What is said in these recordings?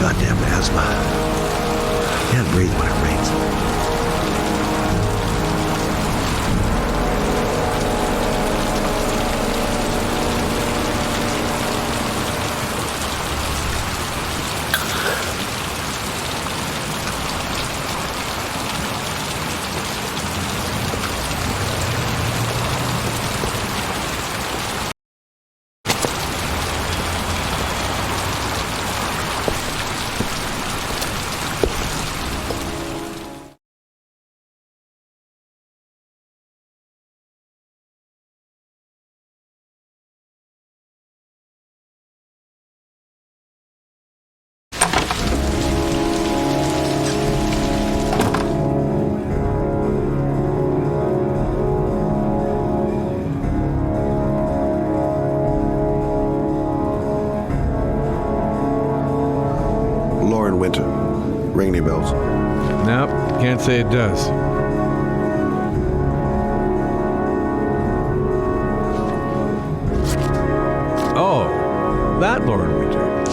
Goddamn asthma. Can't breathe when it rains. Winter. Ring any bells? Nope, can't say it does. Oh, that Lauren Winter.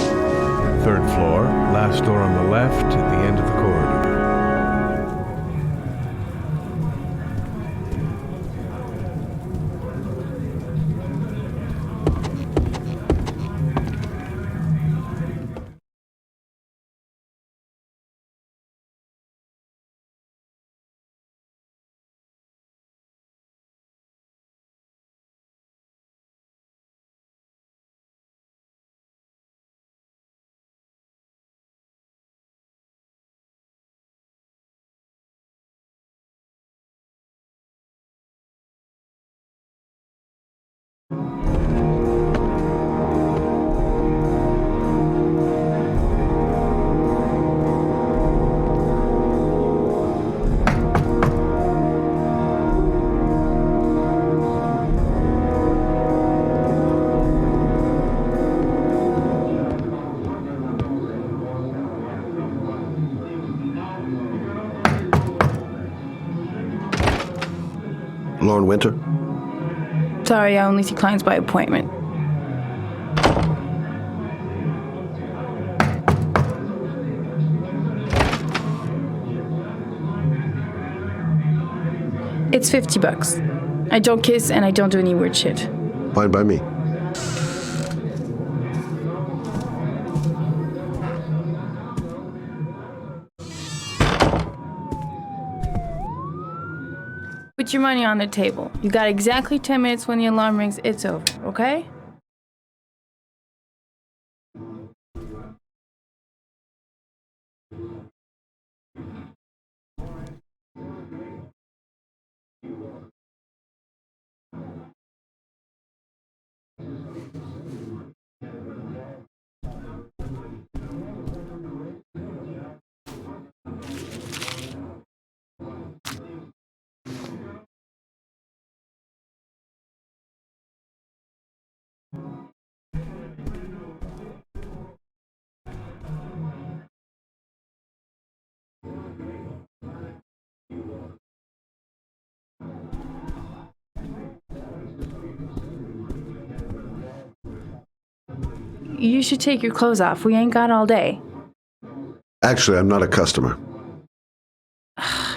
Third floor, last door on the left, at the end of the corridor. Lauren Winter? Sorry, I only see clients by appointment. It's $50. I don't kiss and I don't do any weird shit. Fine by me. Put your money on the table. You got exactly 10 minutes. When the alarm rings, it's over, okay? You should take your clothes off. We ain't got all day. Actually, I'm not a customer.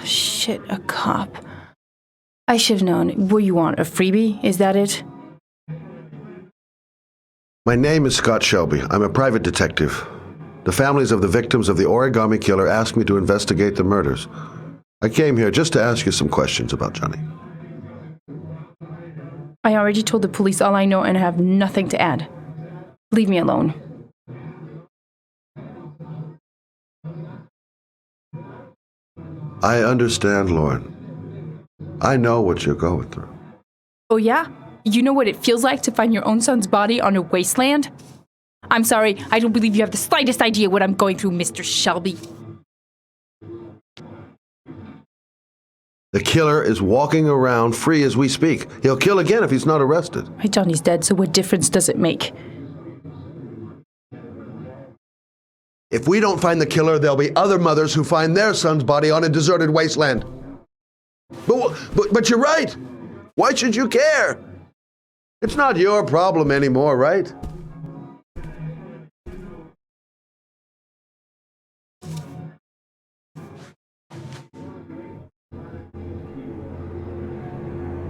Shit, a cop. I should have known. What you want, a freebie? Is that it? My name is Scott Shelby. I'm a private detective. The families of the victims of the origami killer asked me to investigate the murders. I came here just to ask you some questions about Johnny. I already told the police all I know and have nothing to add. Leave me alone. I understand, Lauren. I know what you're going through. Oh yeah? You know what it feels like to find your own son's body on a wasteland? I'm sorry, I don't believe you have the slightest idea what I'm going through, Mr. Shelby. The killer is walking around free as we speak. He'll kill again if he's not arrested. My Johnny's dead, so what difference does it make? If we don't find the killer, there'll be other mothers who find their son's body on a deserted wasteland. But you're right. Why should you care? It's not your problem anymore, right?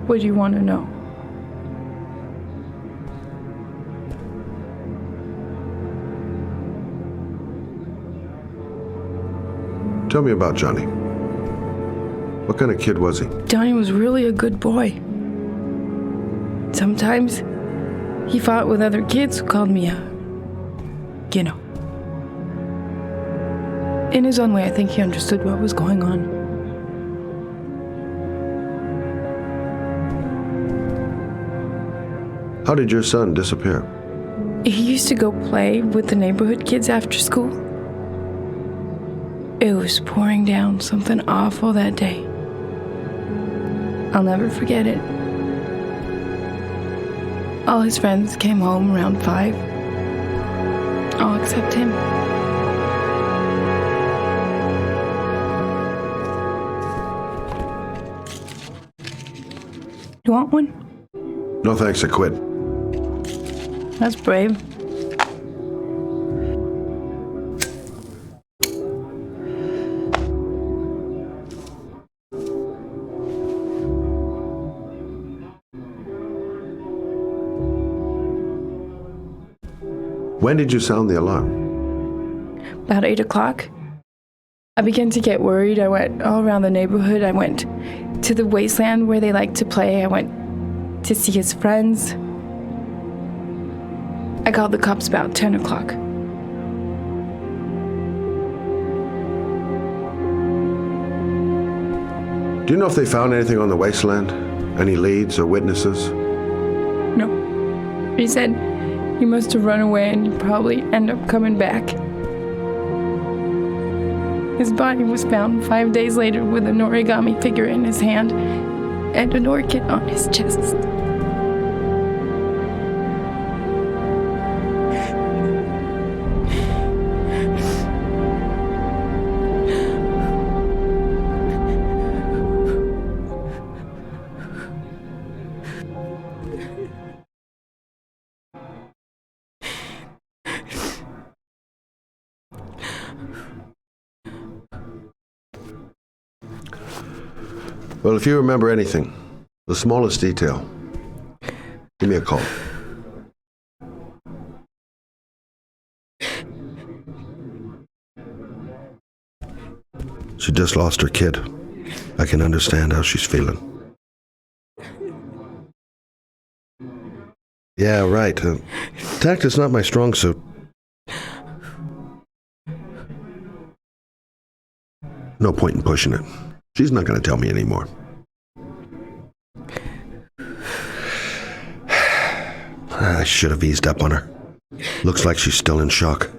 What do you want to know? Tell me about Johnny. What kind of kid was he? Johnny was really a good boy. Sometimes he fought with other kids who called me you know. In his own way, I think he understood what was going on. How did your son disappear? He used to go play with the neighborhood kids after school. It was pouring down something awful that day. I'll never forget it. All his friends came home around 5. All except him. You want one? No thanks, I quit. That's brave. When did you sound the alarm? About 8 o'clock. I began to get worried. I went all around the neighborhood. I went to the wasteland where they like to play. I went to see his friends. I called the cops about 10 o'clock. Do you know if they found anything on the wasteland? Any leads or witnesses? No. He said he must have run away and he'd probably end up coming back. His body was found 5 days later with an origami figure in his hand and an orchid on his chest. Well, if you remember anything, the smallest detail, give me a call. She just lost her kid. I can understand how she's feeling. Yeah, right. Tact is not my strong suit. No point in pushing it. She's not going to tell me anymore. I should have eased up on her. Looks like she's still in shock.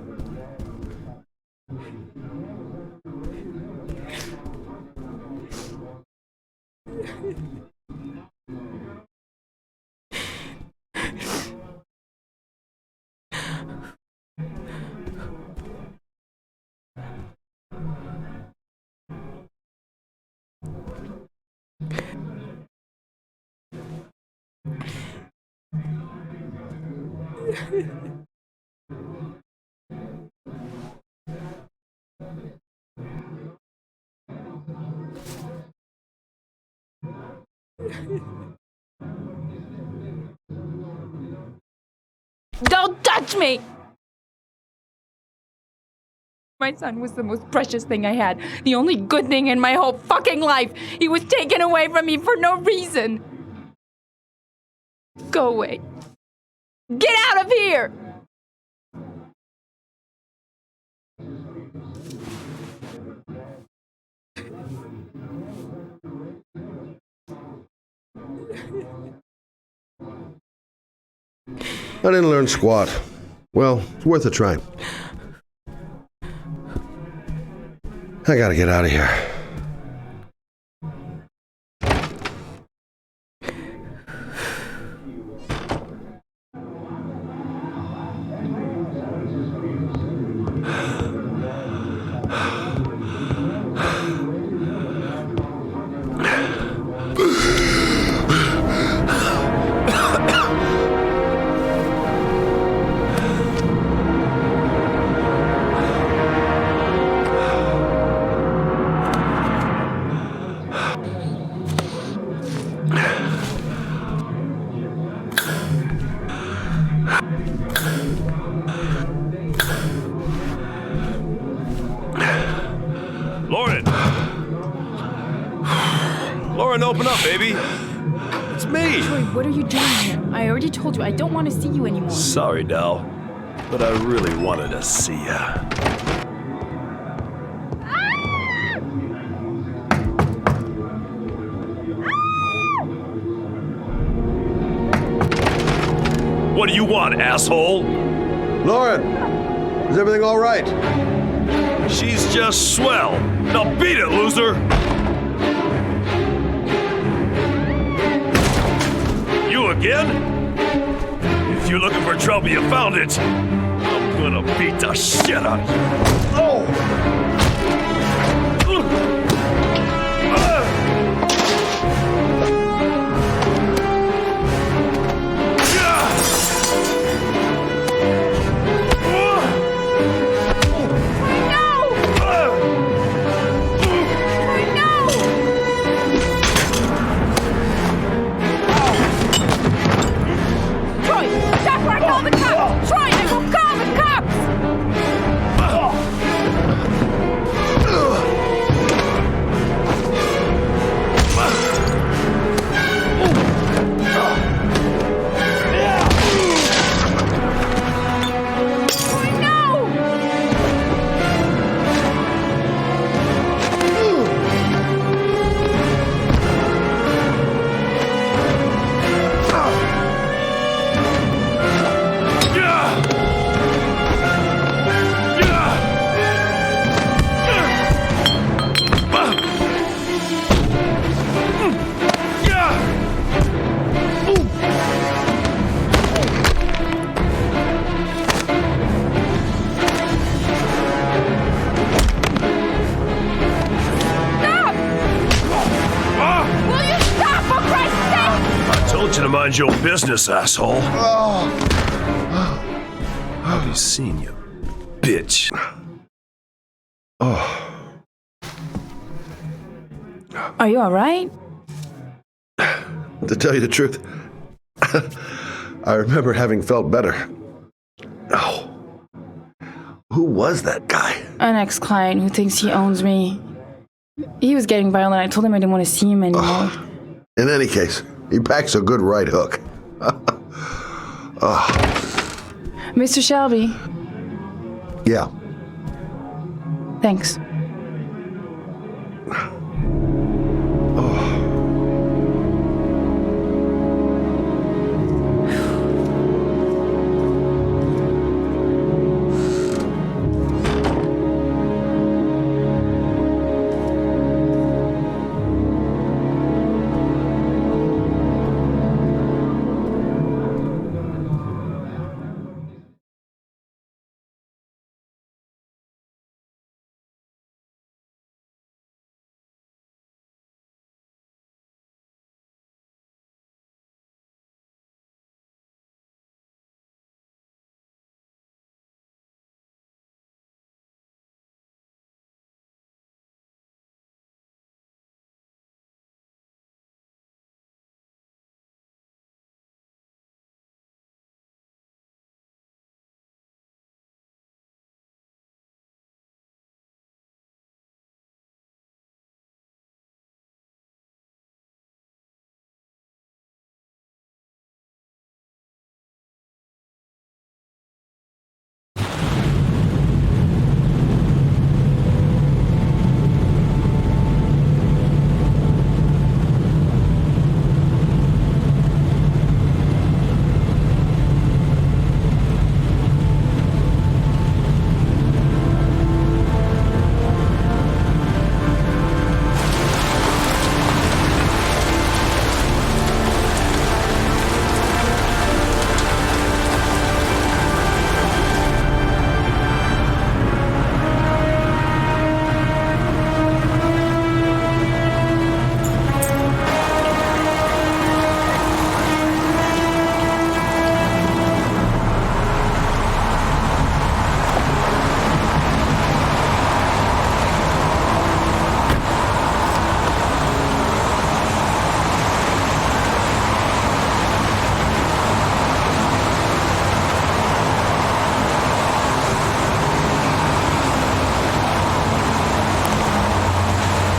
Don't touch me! My son was the most precious thing I had. The only good thing in my whole fucking life. He was taken away from me for no reason. Go away. Get out of here! I didn't learn squat. Well, it's worth a try. I gotta get out of here. open up, baby. It's me. Troy, what are you doing here? I already told you I don't want to see you anymore. Sorry, Dal, but I really wanted to see ya. What do you want, asshole? Lauren, is everything all right? She's just swell. Now beat it, loser! You again? If you're looking for trouble, you found it. I'm gonna beat the shit out of you. Oh! To mind your business, asshole. I'll be seeing you, bitch. Are you all right? To tell you the truth, I remember having felt better. Oh, who was that guy? An ex-client who thinks he owns me. He was getting violent. I told him I didn't want to see him anymore. In any case, he packs a good right hook. Mr. Shelby, Yeah. thanks.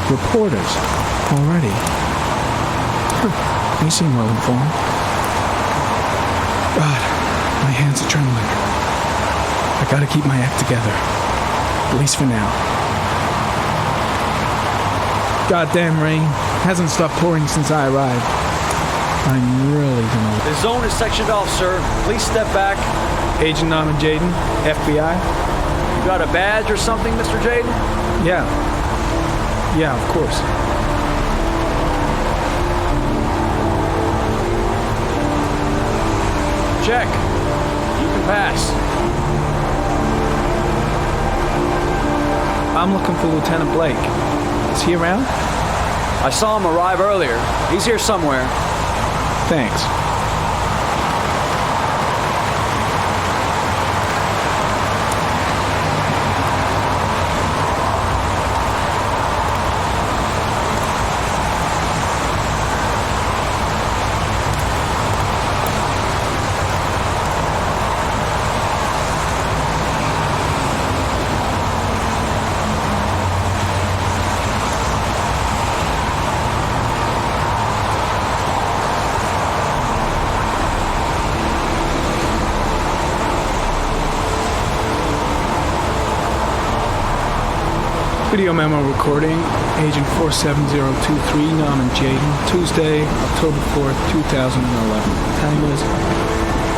Reporters already. You seem well informed. God, my hands are trembling. I gotta keep my act together. At least for now. Goddamn rain. Hasn't stopped pouring since I arrived. I'm really gonna... The zone is sectioned off, sir. Please step back. Agent Norman Jaden, FBI? You got a badge or something, Mr. Jaden? Yeah. Yeah, of course. Check. You can pass. I'm looking for Lieutenant Blake. Is he around? I saw him arrive earlier. He's here somewhere. Thanks. Video memo recording, Agent 47023, Norman Jaden, Tuesday, October 4th, 2011. Time is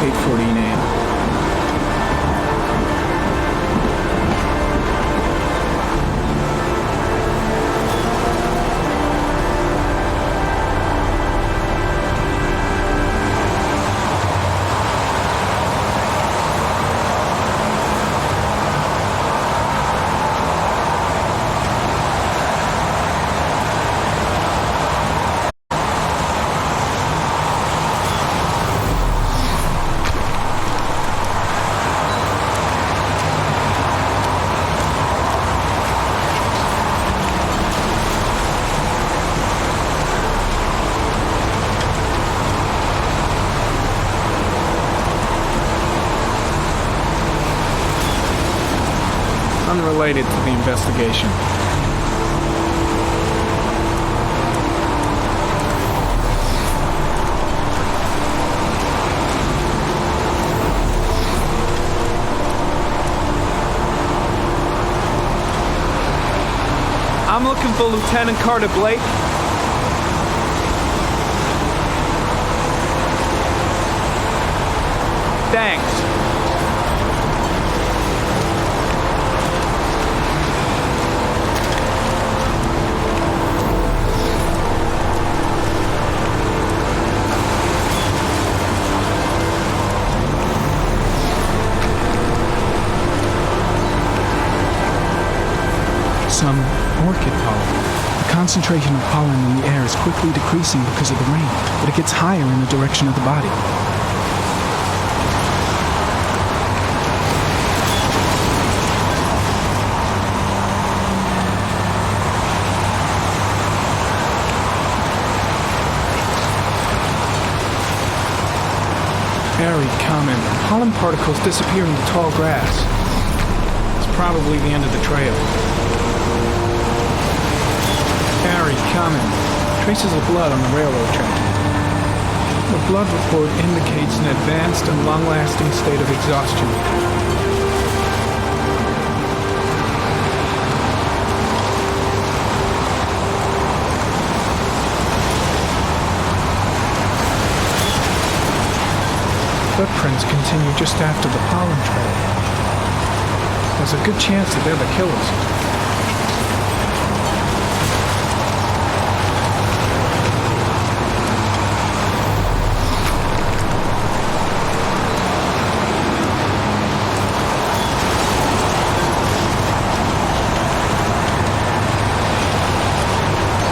8:14 a.m. Unrelated to the investigation. I'm looking for Lieutenant Carter Blake. Thanks. Some orchid pollen. The concentration of pollen in the air is quickly decreasing because of the rain, but it gets higher in the direction of the body. Very common. Pollen particles disappear into tall grass. It's probably the end of the trail. Very common. Traces of blood on the railroad track. The blood report indicates an advanced and long-lasting state of exhaustion. Footprints continue just after the pollen trail. There's a good chance that they're the killers.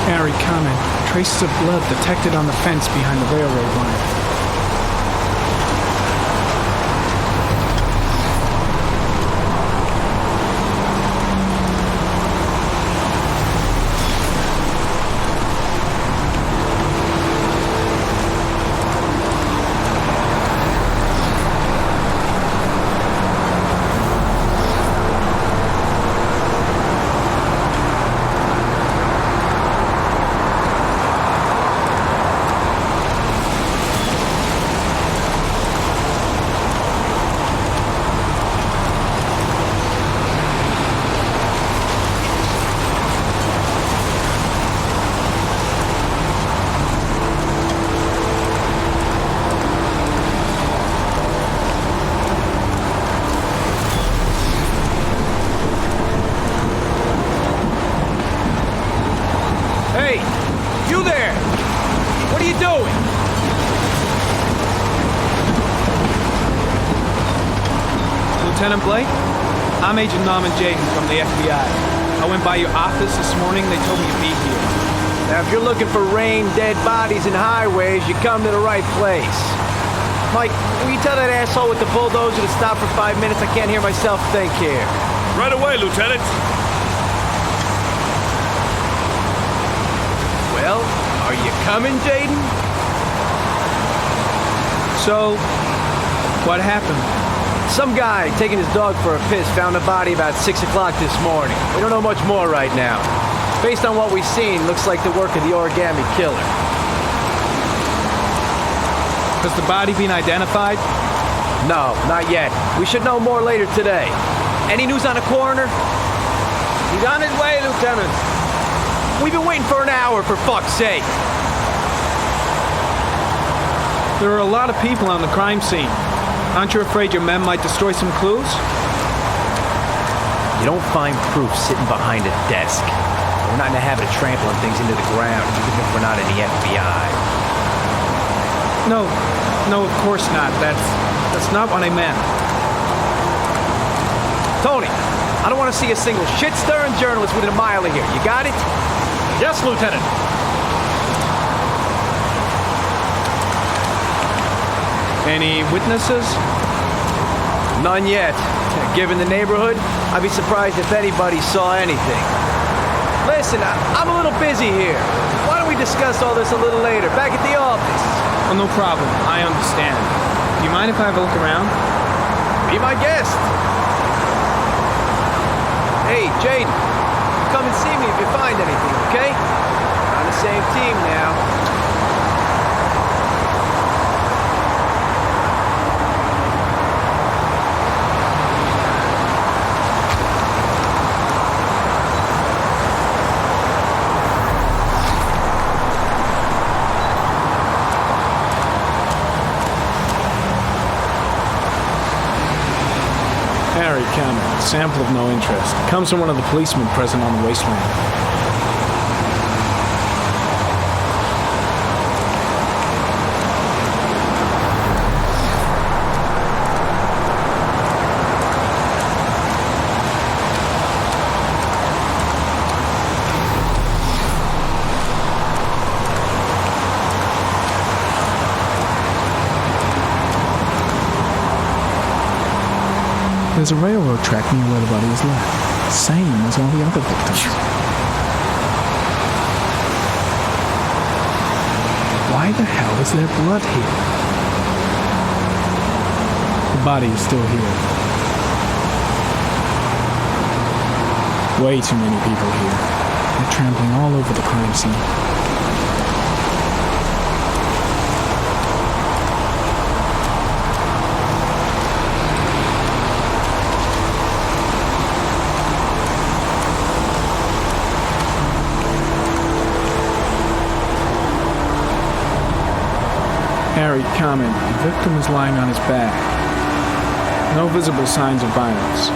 Very common. Traces of blood detected on the fence behind the railroad line. Lieutenant Blake? I'm Agent Norman Jaden from the FBI. I went by your office this morning. They told me to be here. Now, if you're looking for rain, dead bodies, and highways, you come to the right place. Mike, will you tell that asshole with the bulldozer to stop for 5 minutes? I can't hear myself think here. Right away, Lieutenant. Well, are you coming, Jaden? So, what happened? Some guy taking his dog for a piss found a body about 6 o'clock this morning. We don't know much more right now. Based on what we've seen, looks like the work of the origami killer. Has the body been identified? No, not yet. We should know more later today. Any news on the coroner? He's on his way, Lieutenant. We've been waiting for an hour, for fuck's sake. There are a lot of people on the crime scene. Aren't you afraid your men might destroy some clues? You don't find proof sitting behind a desk. We're not in the habit of trampling things into the ground, even if we're not in the FBI. No, of course not. That's not what I meant. Tony, I don't want to see a single shit-stirring journalist within a mile of here. You got it? Yes, Lieutenant. Any witnesses? None yet. Given the neighborhood, I'd be surprised if anybody saw anything. Listen, I'm a little busy here. Why don't we discuss all this a little later, back at the office? Oh, no problem. I understand. Do you mind if I have a look around? Be my guest. Hey, Jaden, come and see me if you find anything, okay? We're on the same team now. Harry Cameron, sample of no interest. Comes from one of the policemen present on the wasteland. There's a railroad track near where the body was left. Same as all the other victims. Why the hell is there blood here? The body is still here. Way too many people here. They're trampling all over the crime scene. Harry, comment. The victim is lying on his back. No visible signs of violence.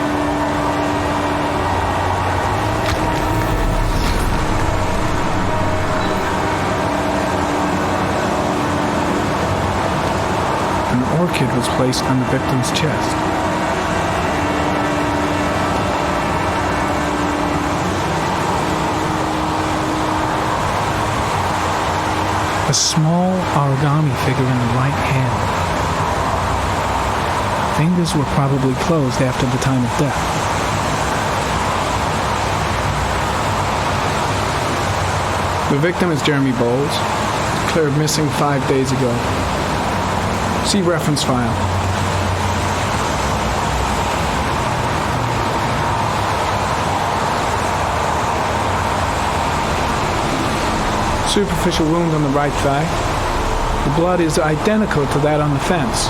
An orchid was placed on the victim's chest. A small origami figure in the right hand. Fingers were probably closed after the time of death. The victim is Jeremy Bowles, declared missing 5 days ago. See reference file. Superficial wound on the right thigh. The blood is identical to that on the fence.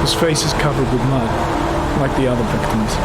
His face is covered with mud, like the other victims.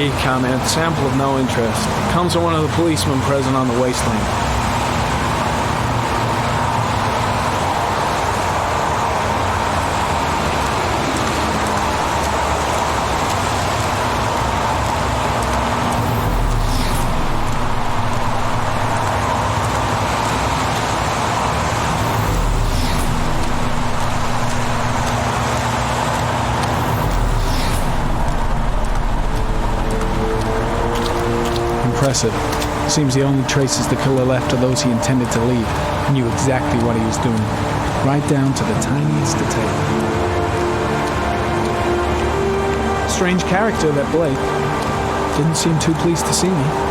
Sorry, comment. Sample of no interest. Comes from one of the policemen present on the wasteland. Impressive. Seems the only traces the killer left are those he intended to leave. He knew exactly what he was doing, right down to the tiniest detail. Strange character, that Blake. Didn't seem too pleased to see me.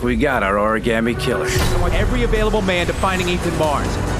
We got our origami killer. I want every available man to finding Ethan Mars.